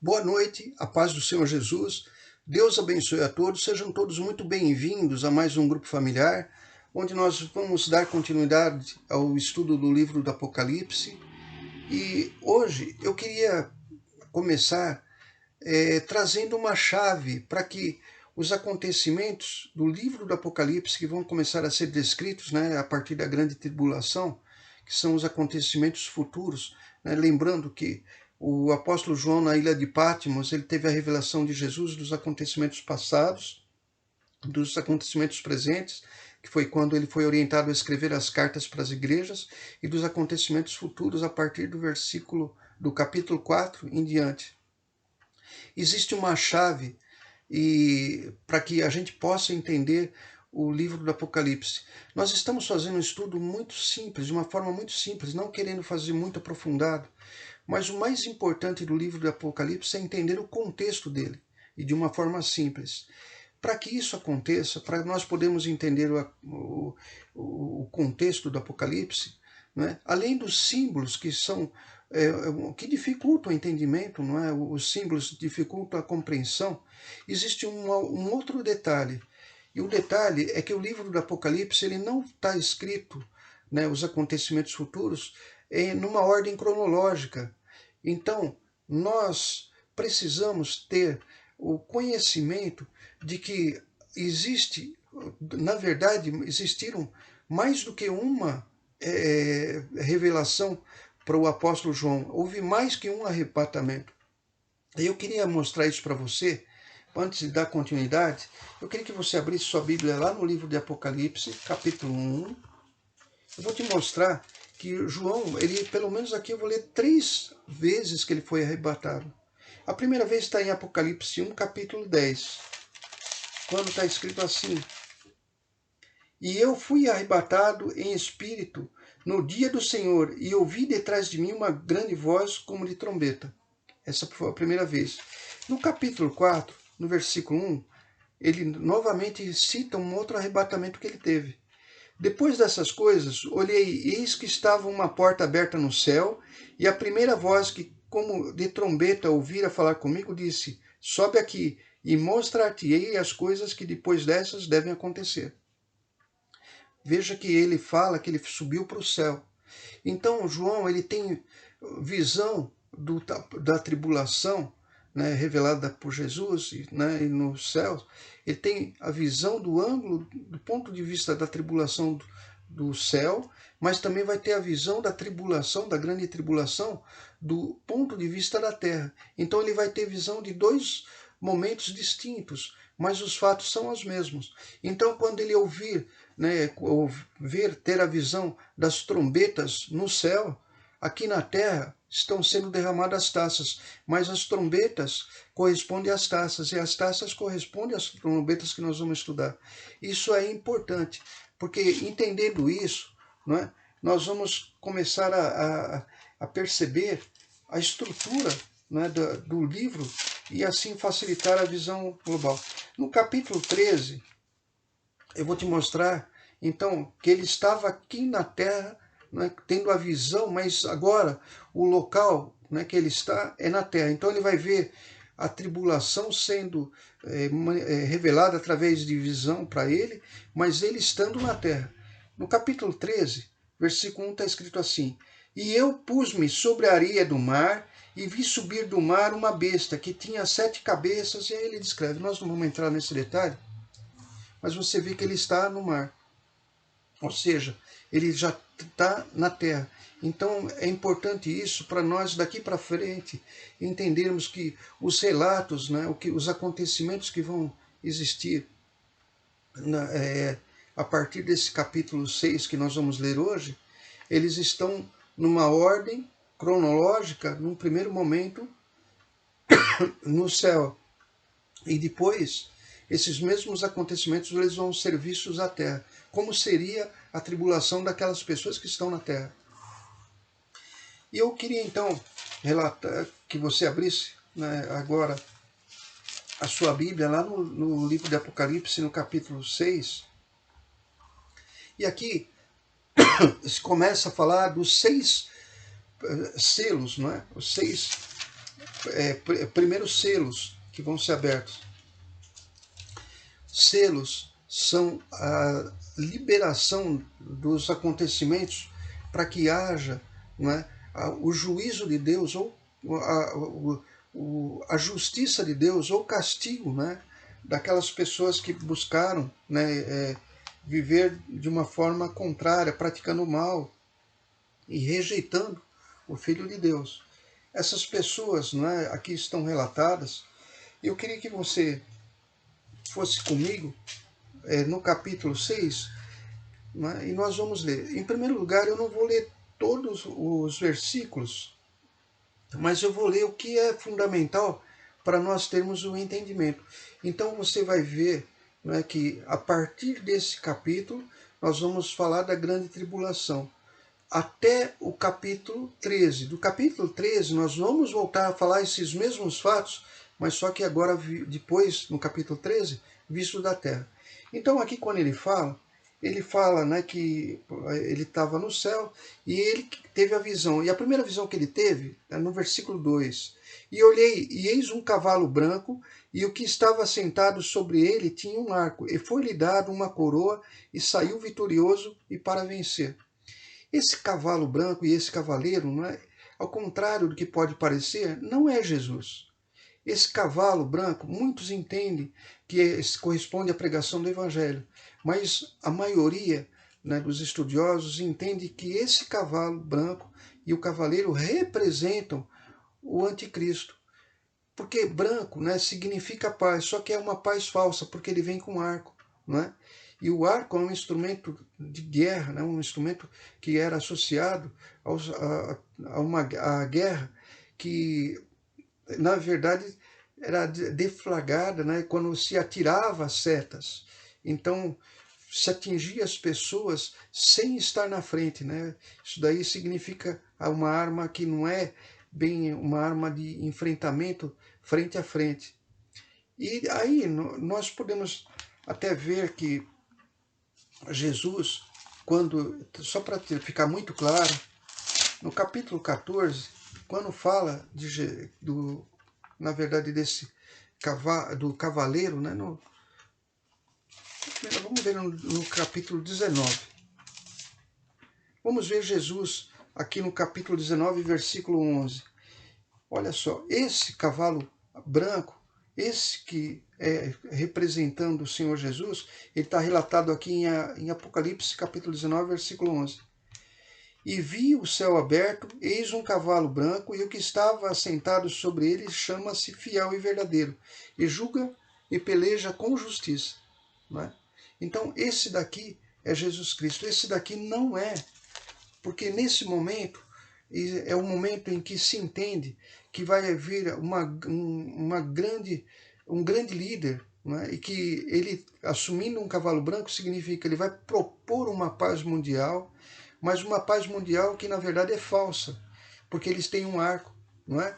Boa noite, a paz do Senhor Jesus. Deus abençoe a todos. Sejam todos muito bem-vindos a mais um grupo familiar, onde nós vamos dar continuidade ao estudo do livro do Apocalipse. E hoje eu queria começar trazendo uma chave para que os acontecimentos do livro do Apocalipse, que vão começar a ser descritos, a partir da grande tribulação, que são os acontecimentos futuros, lembrando que o apóstolo João, na ilha de Patmos, ele teve a revelação de Jesus dos acontecimentos passados, dos acontecimentos presentes, que foi quando ele foi orientado a escrever as cartas para as igrejas, e dos acontecimentos futuros a partir do capítulo 4 em diante. Existe uma chave para que a gente possa entender o livro do Apocalipse. Nós estamos fazendo um estudo muito simples, de uma forma muito simples, não querendo fazer muito aprofundado, mas o mais importante do livro do Apocalipse é entender o contexto dele, e de uma forma simples. Para que isso aconteça, para nós podermos entender o contexto do Apocalipse, além dos símbolos que são que dificultam o entendimento, os símbolos dificultam a compreensão, existe um outro detalhe. E o detalhe é que o livro do Apocalipse ele não está escrito, os acontecimentos futuros, numa ordem cronológica. Então, nós precisamos ter o conhecimento de que na verdade, existiram mais do que uma revelação para o apóstolo João. Houve mais que um arrebatamento. E eu queria mostrar isso para você, antes de dar continuidade. Eu queria que você abrisse sua Bíblia lá no livro de Apocalipse, capítulo 1. Eu vou te mostrar que João, pelo menos aqui eu vou ler 3 vezes que ele foi arrebatado. A primeira vez está em Apocalipse 1, capítulo 10, quando está escrito assim: E eu fui arrebatado em espírito no dia do Senhor, e ouvi detrás de mim uma grande voz como de trombeta. Essa foi a primeira vez. No capítulo 4, no versículo 1, ele novamente cita um outro arrebatamento que ele teve. Depois dessas coisas, olhei, e eis que estava uma porta aberta no céu, e a primeira voz que, como de trombeta, ouvira falar comigo, disse: Sobe aqui, e mostrar-te-ei as coisas que depois dessas devem acontecer. Veja que ele fala que ele subiu para o céu. Então, João ele tem visão da tribulação, revelada por Jesus e nos céus. Ele tem a visão do ângulo, do ponto de vista da tribulação do céu, mas também vai ter a visão da tribulação, da grande tribulação, do ponto de vista da terra. Então ele vai ter visão de 2 momentos distintos, mas os fatos são os mesmos. Então, quando ele ter a visão das trombetas no céu, aqui na terra estão sendo derramadas taças, mas as trombetas correspondem às taças, e as taças correspondem às trombetas que nós vamos estudar. Isso é importante, porque entendendo isso, nós vamos começar a perceber a estrutura do livro e assim facilitar a visão global. No capítulo 13, eu vou te mostrar, então, que ele estava aqui na terra, tendo a visão, mas agora o local que ele está é na terra. Então ele vai ver a tribulação sendo revelada através de visão para ele, mas ele estando na terra. No capítulo 13, versículo 1 está escrito assim: E eu pus-me sobre a areia do mar, e vi subir do mar uma besta que tinha 7 cabeças, e aí ele descreve. Nós não vamos entrar nesse detalhe, mas você vê que ele está no mar. Ou seja, ele já está na terra. Então é importante isso para nós daqui para frente entendermos que os relatos, os acontecimentos que vão existir a partir desse capítulo 6 que nós vamos ler hoje, eles estão numa ordem cronológica, num primeiro momento, no céu. E depois, esses mesmos acontecimentos eles vão ser vistos à terra. Como seria a tribulação daquelas pessoas que estão na terra. E eu queria então relatar, que você abrisse agora a sua Bíblia lá no livro de Apocalipse, no capítulo 6. E aqui se começa a falar dos 6 selos, os 6 primeiro selos que vão ser abertos. Selos são a liberação dos acontecimentos para que haja, não é, o juízo de Deus, ou a justiça de Deus, ou o castigo, né, daquelas pessoas que buscaram, né, viver de uma forma contrária, praticando o mal e rejeitando o Filho de Deus. Essas pessoas, não é, aqui estão relatadas. Eu queria que você fosse comigo no capítulo 6, né, e nós vamos ler. Em primeiro lugar, eu não vou ler todos os versículos, mas eu vou ler o que é fundamental para nós termos o entendimento. Então você vai ver, né, que a partir desse capítulo nós vamos falar da grande tribulação, até o capítulo 13. Do capítulo 13 nós vamos voltar a falar esses mesmos fatos, mas só que agora, depois, no capítulo 13, visto da terra. Então aqui quando ele fala, né, que ele estava no céu e ele teve a visão. E a primeira visão que ele teve é no versículo 2. E olhei, e eis um cavalo branco, e o que estava sentado sobre ele tinha um arco, e foi-lhe dado uma coroa, e saiu vitorioso e para vencer. Esse cavalo branco e esse cavaleiro, não é, ao contrário do que pode parecer, não é Jesus. Esse cavalo branco, muitos entendem que corresponde à pregação do Evangelho, mas a maioria, né, dos estudiosos entende que esse cavalo branco e o cavaleiro representam o anticristo. Porque branco, né, significa paz, só que é uma paz falsa, porque ele vem com arco, né? E o arco é um instrumento de guerra, né, um instrumento que era associado à guerra, que na verdade era deflagrada, né, quando se atirava setas. Então se atingia as pessoas sem estar na frente, né? Isso daí significa uma arma que não é bem uma arma de enfrentamento frente a frente. E aí nós podemos até ver que Jesus, quando, só para ficar muito claro, no capítulo 14, quando fala na verdade do cavaleiro, né, vamos ver no capítulo 19. Vamos ver Jesus aqui no capítulo 19, versículo 11. Olha só, esse cavalo branco, esse que é representando o Senhor Jesus, ele está relatado aqui em Apocalipse, capítulo 19, versículo 11. E vi o céu aberto, eis um cavalo branco, e o que estava assentado sobre ele chama-se Fiel e Verdadeiro, e julga e peleja com justiça. Não é? Então, esse daqui é Jesus Cristo. Esse daqui não é, porque nesse momento é o momento em que se entende que vai vir um grande líder, né? E que ele, assumindo um cavalo branco, significa que ele vai propor uma paz mundial, mas uma paz mundial que na verdade é falsa, porque eles têm um arco, não é?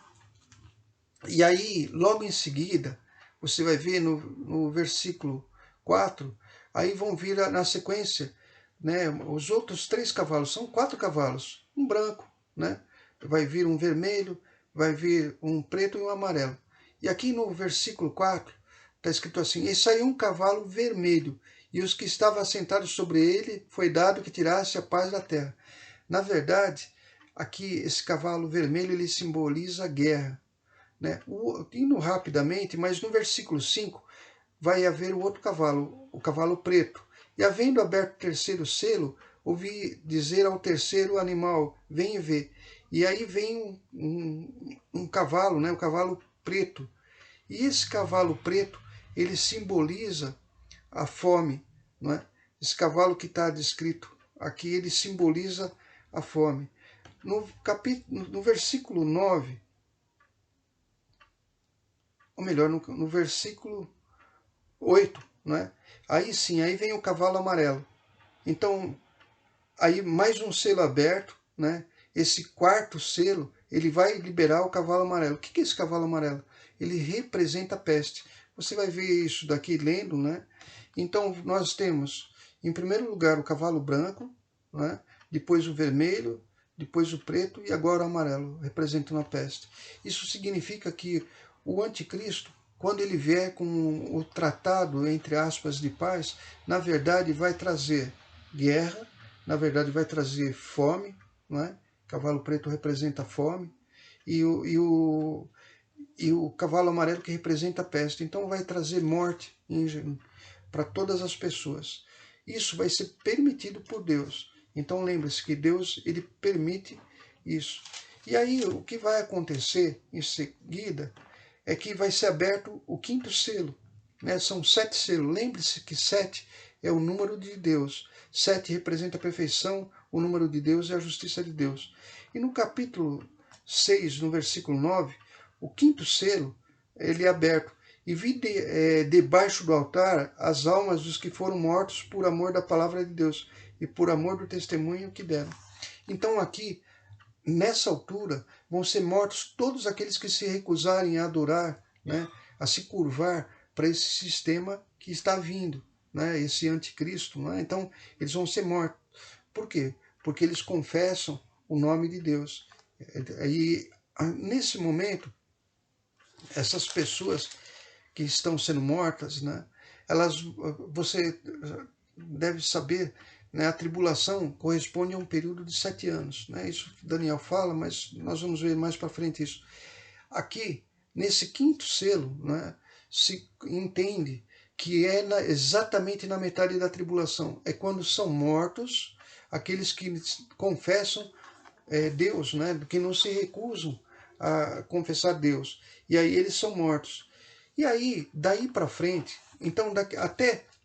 E aí, logo em seguida, você vai ver no versículo 4, aí vão vir na sequência, né, os outros 3 cavalos, são 4 cavalos, um branco, né, vai vir um vermelho, vai vir um preto e um amarelo. E aqui no versículo 4 está escrito assim: e saiu um cavalo vermelho, e os que estavam assentados sobre ele foi dado que tirasse a paz da terra. Na verdade, aqui esse cavalo vermelho ele simboliza a guerra, né? Indo rapidamente, mas no versículo 5 vai haver o outro cavalo, o cavalo preto. E havendo aberto o terceiro selo, ouvi dizer ao terceiro animal: vem e vê. E aí vem um cavalo, né? O cavalo preto. E esse cavalo preto, ele simboliza a fome, não é? Esse cavalo que está descrito aqui, ele simboliza a fome. No versículo 9, ou melhor, no versículo 8, né? Aí sim, aí vem o cavalo amarelo. Então, aí mais um selo aberto, né? Esse quarto selo, ele vai liberar o cavalo amarelo. O que é esse cavalo amarelo? Ele representa a peste. Você vai ver isso daqui lendo, né? Então, nós temos, em primeiro lugar, o cavalo branco, né? Depois o vermelho, depois o preto e agora o amarelo, representando a peste. Isso significa que o anticristo, quando ele vier com o tratado, entre aspas, de paz, na verdade vai trazer guerra, na verdade vai trazer fome, não é? Cavalo preto representa a fome, e o cavalo amarelo que representa a peste. Então vai trazer morte para todas as pessoas. Isso vai ser permitido por Deus. Então lembre-se que Deus, ele permite isso. E aí o que vai acontecer em seguida é que vai ser aberto o quinto selo. Né? São 7 selos. Lembre-se que 7 é o número de Deus. 7 representa a perfeição, o número de Deus é a justiça de Deus. E no capítulo 6, no versículo 9, o quinto selo ele é aberto. E vi debaixo do altar as almas dos que foram mortos por amor da palavra de Deus e por amor do testemunho que deram. Então aqui, nessa altura, vão ser mortos todos aqueles que se recusarem a adorar, né, a se curvar para esse sistema que está vindo, né, esse anticristo. Né? Então, eles vão ser mortos. Por quê? Porque eles confessam o nome de Deus. E nesse momento, essas pessoas que estão sendo mortas, né, você deve saber, né, a tribulação corresponde a um período de 7 anos. Né, isso que Daniel fala, mas nós vamos ver mais para frente isso. Aqui, nesse quinto selo, né, se entende que é exatamente na metade da tribulação. É quando são mortos aqueles que confessam Deus, né, que não se recusam a confessar Deus. E aí eles são mortos. E aí, daí para frente, então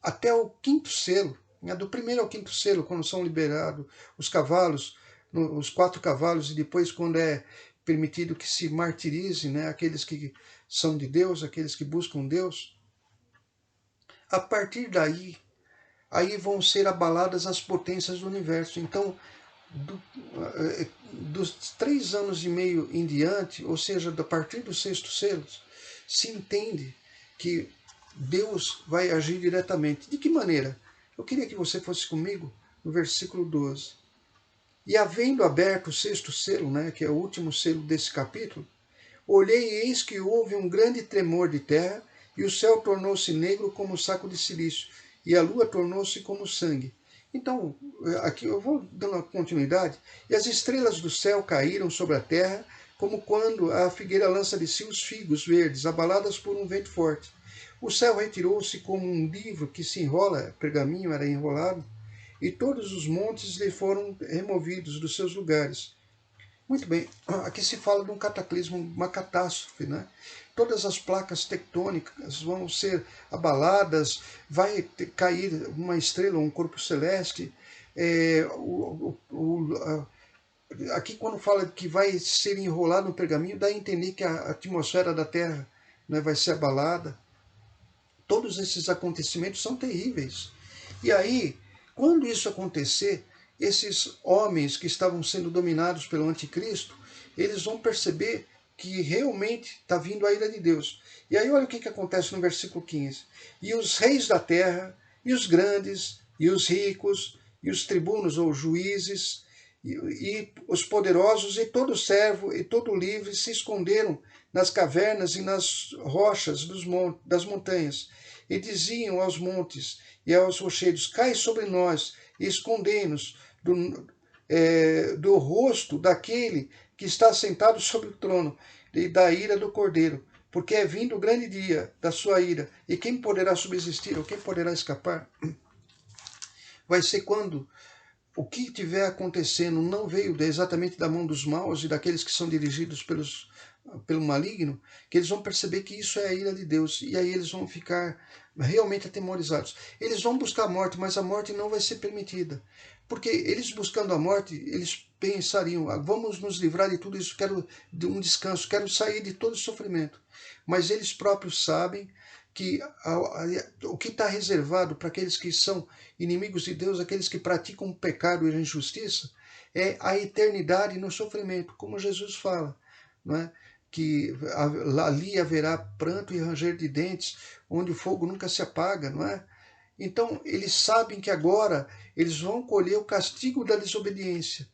até o quinto selo, né, do primeiro ao quinto selo, quando são liberados os cavalos, os 4 cavalos, e depois quando é permitido que se martirize, né, aqueles que são de Deus, aqueles que buscam Deus, a partir daí, aí vão ser abaladas as potências do universo. Então, dos 3 anos e meio em diante, ou seja, a partir do sexto selo, se entende que Deus vai agir diretamente. De que maneira? Eu queria que você fosse comigo no versículo 12. E havendo aberto o sexto selo, né, que é o último selo desse capítulo, olhei e eis que houve um grande tremor de terra, e o céu tornou-se negro como saco de silício, e a lua tornou-se como sangue. Então, aqui eu vou dando uma continuidade. E as estrelas do céu caíram sobre a terra, como quando a figueira lança de si os figos verdes, abaladas por um vento forte. O céu retirou-se como um livro que se enrola, pergaminho era enrolado, e todos os montes lhe foram removidos dos seus lugares. Muito bem, aqui se fala de um cataclismo, uma catástrofe, né? Todas as placas tectônicas vão ser abaladas, vai cair uma estrela, um corpo celeste. Aqui quando fala que vai ser enrolado no pergaminho, dá a entender que a atmosfera da Terra, né, vai ser abalada. Todos esses acontecimentos são terríveis. E aí, quando isso acontecer, esses homens que estavam sendo dominados pelo anticristo, eles vão perceber que realmente está vindo a ira de Deus. E aí olha o que acontece no versículo 15. E os reis da terra, e os grandes, e os ricos, e os tribunos ou juízes, e os poderosos, e todo servo, e todo livre se esconderam nas cavernas e nas rochas das montanhas, e diziam aos montes e aos rochedos: cai sobre nós, e escondei-nos do rosto daquele que está sentado sobre o trono e da ira do Cordeiro, porque é vindo o grande dia da sua ira, e quem poderá subsistir, ou quem poderá escapar? Vai ser quando o que estiver acontecendo não veio exatamente da mão dos maus e daqueles que são dirigidos pelo maligno, que eles vão perceber que isso é a ira de Deus, e aí eles vão ficar realmente atemorizados. Eles vão buscar a morte, mas a morte não vai ser permitida. Porque eles buscando a morte, eles pensariam: vamos nos livrar de tudo isso, quero de um descanso, quero sair de todo sofrimento. Mas eles próprios sabem que o que está reservado para aqueles que são inimigos de Deus, aqueles que praticam o pecado e a injustiça, é a eternidade no sofrimento, como Jesus fala, não é? Que ali haverá pranto e ranger de dentes, onde o fogo nunca se apaga, não é? Então, eles sabem que agora eles vão colher o castigo da desobediência.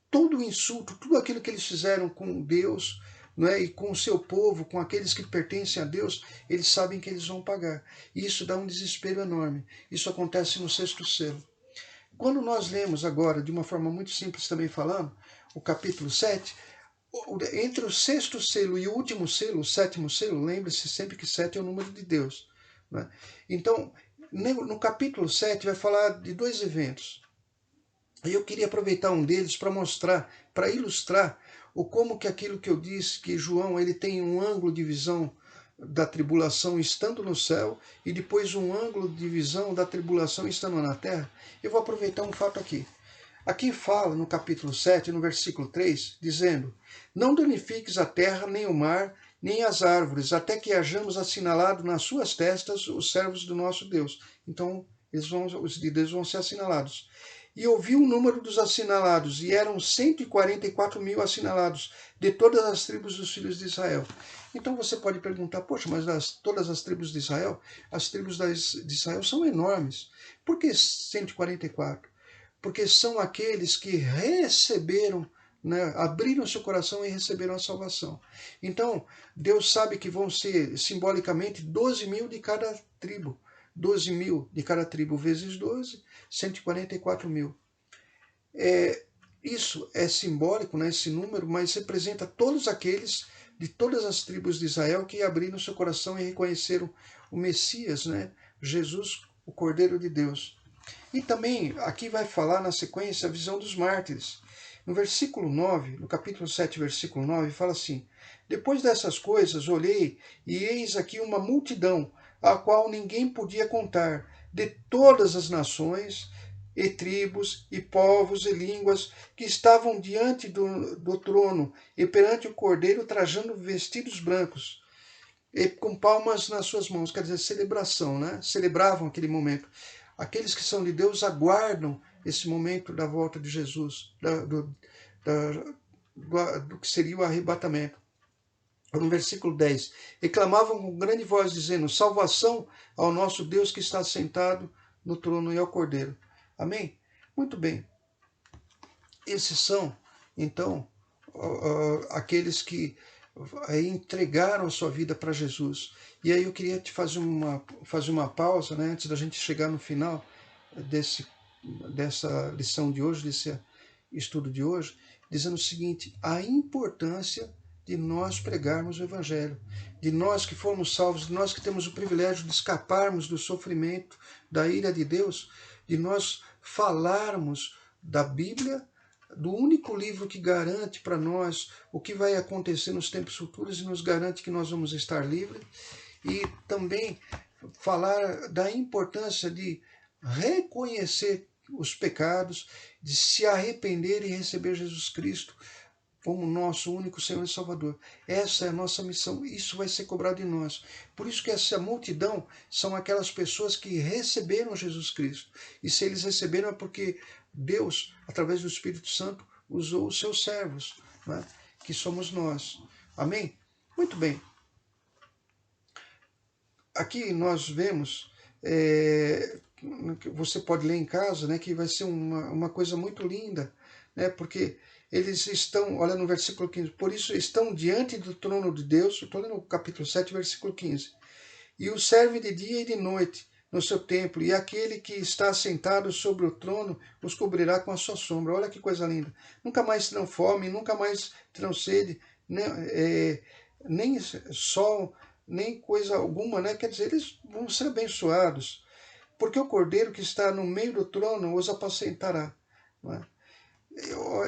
todo o insulto, tudo aquilo que eles fizeram com Deus, não é? E com o seu povo, com aqueles que pertencem a Deus, eles sabem que eles vão pagar. E isso dá um desespero enorme. Isso acontece no sexto selo. Quando nós lemos agora, de uma forma muito simples também falando, o capítulo 7, entre o sexto selo e o último selo, o sétimo selo, lembre-se sempre que 7 é o número de Deus. Né? Então, no capítulo 7 vai falar de dois eventos. E eu queria aproveitar um deles para mostrar, para ilustrar o como que aquilo que eu disse, que João ele tem um ângulo de visão da tribulação estando no céu e depois um ângulo de visão da tribulação estando na terra. Eu vou aproveitar um fato aqui. Aqui fala no capítulo 7, no versículo 3, dizendo: não danifiques a terra, nem o mar, nem as árvores, até que hajamos assinalado nas suas testas os servos do nosso Deus. Então, os de Deus vão ser assinalados. E ouvi o número dos assinalados, e eram 144 mil assinalados, de todas as tribos dos filhos de Israel. Então você pode perguntar, poxa, mas todas as tribos de Israel, as tribos de Israel são enormes. Por que 144? Porque são aqueles que receberam, né, abriram seu coração e receberam a salvação. Então, Deus sabe que vão ser simbolicamente 12 mil de cada tribo. 12 mil de cada tribo vezes 12, 144 mil. Isso é simbólico, né, esse número, mas representa todos aqueles de todas as tribos de Israel que abriram seu coração e reconheceram o Messias, né, Jesus, o Cordeiro de Deus. E também aqui vai falar na sequência a visão dos mártires. No versículo 9, no capítulo 7, versículo 9, fala assim: depois dessas coisas olhei, e eis aqui uma multidão, a qual ninguém podia contar, de todas as nações, e tribos, e povos, e línguas, que estavam diante do trono, e perante o Cordeiro, trajando vestidos brancos, e com palmas nas suas mãos, quer dizer, celebração, né? Celebravam aquele momento. Aqueles que são de Deus aguardam esse momento da volta de Jesus, do que seria o arrebatamento. No versículo 10, e clamavam com grande voz, dizendo: salvação ao nosso Deus que está sentado no trono e ao Cordeiro. Amém? Muito bem. Esses são, então, aqueles que entregaram a sua vida para Jesus. E aí eu queria te fazer uma pausa, né, antes da gente chegar no final dessa lição de hoje, desse estudo de hoje, dizendo o seguinte: a importância de nós pregarmos o Evangelho, de nós que fomos salvos, de nós que temos o privilégio de escaparmos do sofrimento, da ira de Deus, de nós falarmos da Bíblia, do único livro que garante para nós o que vai acontecer nos tempos futuros e nos garante que nós vamos estar livres, e também falar da importância de reconhecer os pecados, de se arrepender e receber Jesus Cristo como nosso único Senhor e Salvador. Essa é a nossa missão, isso vai ser cobrado de nós. Por isso que essa multidão são aquelas pessoas que receberam Jesus Cristo. E se eles receberam é porque Deus, através do Espírito Santo, usou os seus servos, né, que somos nós. Amém? Muito bem. Aqui nós vemos, você pode ler em casa, né, que vai ser uma coisa muito linda, né, porque eles estão, olha no versículo 15, por isso estão diante do trono de Deus, estou lendo no capítulo 7, versículo 15, e o serve de dia e de noite no seu templo, e aquele que está sentado sobre o trono os cobrirá com a sua sombra. Olha que coisa linda. Nunca mais terão fome, nunca mais terão sede, nem sol, nem coisa alguma, né? Quer dizer, eles vão ser abençoados, porque o Cordeiro que está no meio do trono os apacentará. Não é?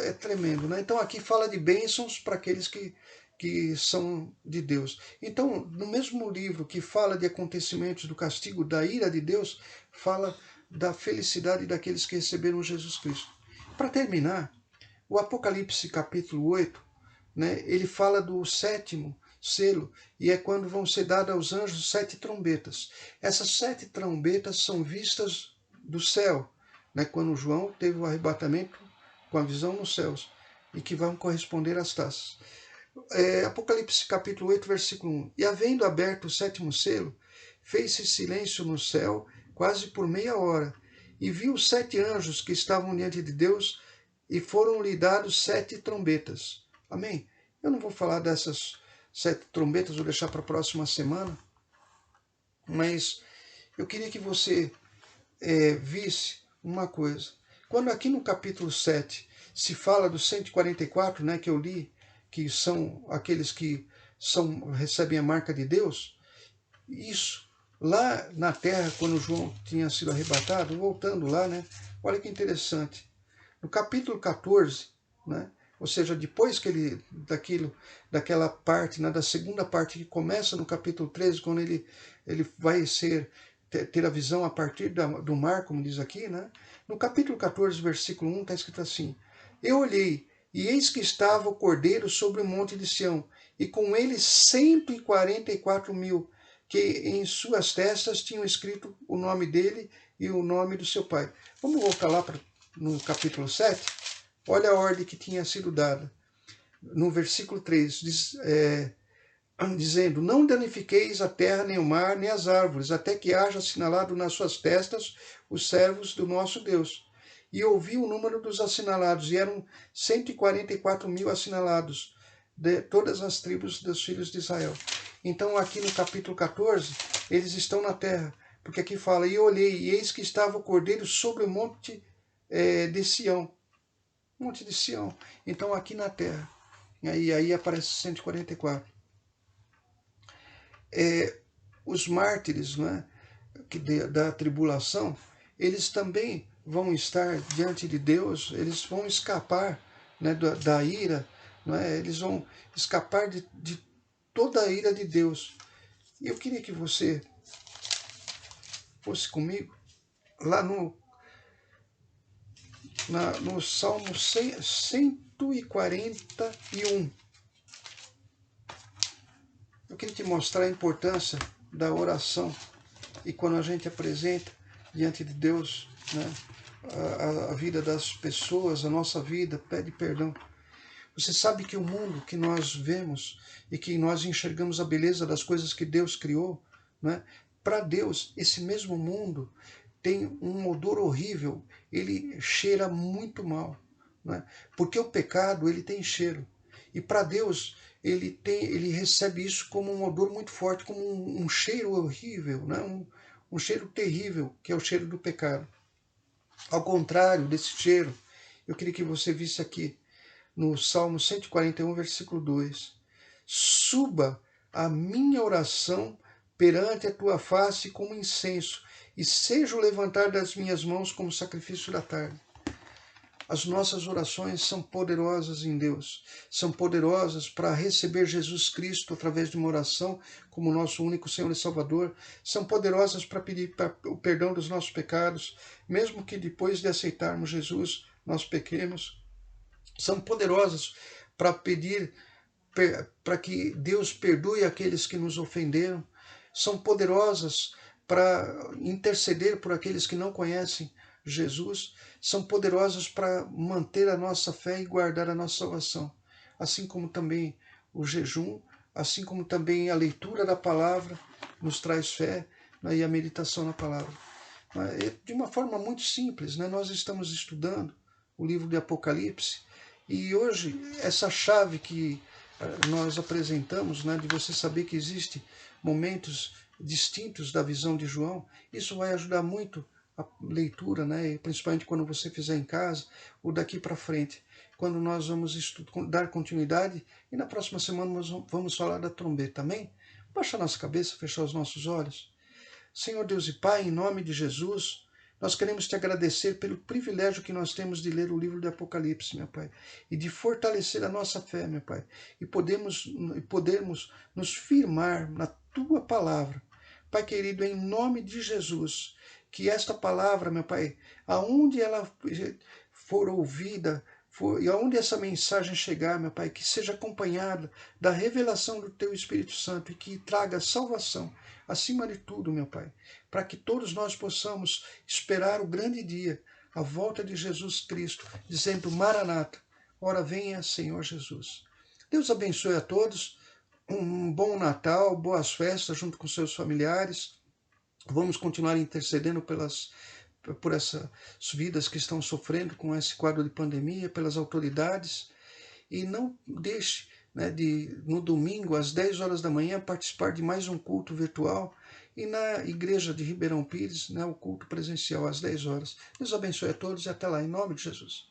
É tremendo, né? Então aqui fala de bênçãos para aqueles que são de Deus. Então, no mesmo livro que fala de acontecimentos do castigo, da ira de Deus, fala da felicidade daqueles que receberam Jesus Cristo. Para terminar, o Apocalipse capítulo 8, né, ele fala do sétimo selo, e é quando vão ser dadas aos anjos 7 trombetas. Essas 7 trombetas são vistas do céu, né, quando João teve o arrebatamento com a visão nos céus, e que vão corresponder às taças. Apocalipse capítulo 8, versículo 1. E havendo aberto o sétimo selo, fez-se silêncio no céu, quase por meia hora, e viu 7 anjos que estavam diante de Deus, e foram-lhe dados 7 trombetas. Amém? Eu não vou falar dessas 7 trombetas, vou deixar para a próxima semana, mas eu queria que você visse uma coisa. Quando aqui no capítulo 7 se fala dos 144, né, que eu li, que são aqueles que recebem a marca de Deus, isso, lá na terra, quando João tinha sido arrebatado, voltando lá, né, olha que interessante. No capítulo 14, né, ou seja, depois que ele, daquela parte, né, da segunda parte que começa no capítulo 13, quando ele vai ter a visão a partir do mar, como diz aqui, né? No capítulo 14, versículo 1, está escrito assim: Eu olhei, e eis que estava o cordeiro sobre o monte de Sião, e com ele 144.000, que em suas testas tinham escrito o nome dele e o nome do seu pai. Vamos voltar lá no capítulo 7? Olha a ordem que tinha sido dada. No versículo 3, dizendo: Não danifiqueis a terra, nem o mar, nem as árvores, até que haja assinalado nas suas testas os servos do nosso Deus. E ouvi o número dos assinalados, e eram 144.000 assinalados, de todas as tribos dos filhos de Israel. Então, aqui no capítulo 14, eles estão na terra, porque aqui fala: E olhei, e eis que estava o cordeiro sobre o monte de Sião. Monte de Sião. Então, aqui na terra. E aí aparece 144. Os mártires, né, da tribulação, eles também vão estar diante de Deus, eles vão escapar, né, da ira, né, eles vão escapar de toda a ira de Deus. E eu queria que você fosse comigo lá no Salmo 141. Eu queria te mostrar a importância da oração e quando a gente apresenta diante de Deus, né, a vida das pessoas, a nossa vida, pede perdão. Você sabe que o mundo que nós vemos e que nós enxergamos a beleza das coisas que Deus criou, né, para Deus, esse mesmo mundo tem um odor horrível, ele cheira muito mal, né, porque o pecado ele tem cheiro. E para Deus, ele recebe isso como um odor muito forte, como um cheiro horrível, né, um cheiro terrível, que é o cheiro do pecado. Ao contrário desse cheiro, eu queria que você visse aqui, no Salmo 141, versículo 2. Suba a minha oração perante a tua face como incenso, e seja o levantar das minhas mãos como sacrifício da tarde. As nossas orações são poderosas em Deus, são poderosas para receber Jesus Cristo através de uma oração como nosso único Senhor e Salvador, são poderosas para pedir o perdão dos nossos pecados, mesmo que depois de aceitarmos Jesus nós pequemos, são poderosas para pedir para que Deus perdoe aqueles que nos ofenderam, são poderosas para interceder por aqueles que não conhecem Jesus, são poderosas para manter a nossa fé e guardar a nossa salvação, assim como também o jejum, assim como também a leitura da palavra nos traz fé, né, e a meditação na palavra. De uma forma muito simples, né, nós estamos estudando o livro de Apocalipse, e hoje essa chave que nós apresentamos, né, de você saber que existem momentos distintos da visão de João, isso vai ajudar muito a leitura, né, principalmente quando você fizer em casa, ou daqui para frente, quando nós vamos dar continuidade, e na próxima semana nós vamos falar da trombeta, amém? Baixa a nossa cabeça, fechar os nossos olhos. Senhor Deus e Pai, em nome de Jesus, nós queremos te agradecer pelo privilégio que nós temos de ler o livro do Apocalipse, meu Pai, e de fortalecer a nossa fé, meu Pai, e podermos nos firmar na Tua palavra. Pai querido, em nome de Jesus, que esta palavra, meu Pai, aonde ela for ouvida, e aonde essa mensagem chegar, meu Pai, que seja acompanhada da revelação do Teu Espírito Santo e que traga salvação, acima de tudo, meu Pai, para que todos nós possamos esperar o grande dia, a volta de Jesus Cristo, dizendo: Maranata, ora venha, Senhor Jesus. Deus abençoe a todos, um bom Natal, boas festas junto com seus familiares. Vamos continuar intercedendo por essas vidas que estão sofrendo com esse quadro de pandemia, pelas autoridades, e não deixe, né, no domingo, às 10 horas da manhã, participar de mais um culto virtual, e na igreja de Ribeirão Pires, né, o culto presencial às 10 horas. Deus abençoe a todos e até lá, em nome de Jesus.